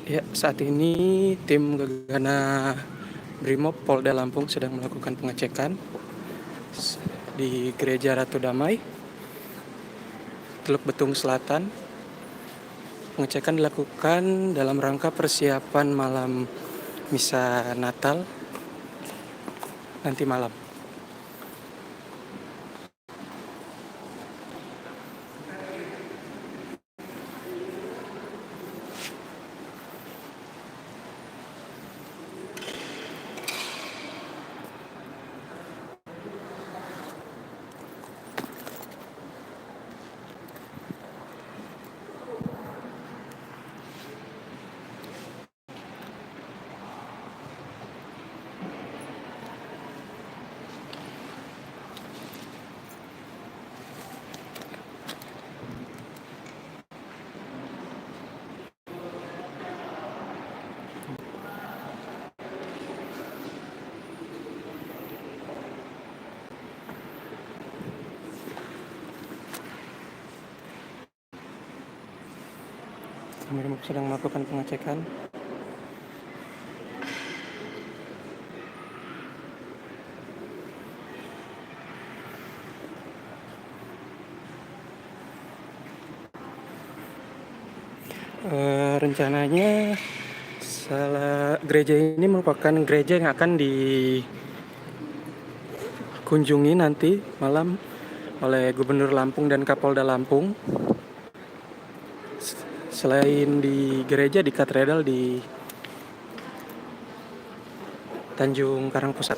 Ya, saat ini tim Gegana Brimob Polda Lampung sedang melakukan pengecekan di Gereja Ratu Damai, Teluk Betung Selatan. Pengecekan dilakukan dalam rangka persiapan malam misa Natal nanti malam. Brimob sedang melakukan pengecekan. Rencananya gereja ini merupakan gereja yang akan dikunjungi nanti malam oleh Gubernur Lampung dan Kapolda Lampung. Selain di gereja, di katedral di Tanjung Karang Pusat.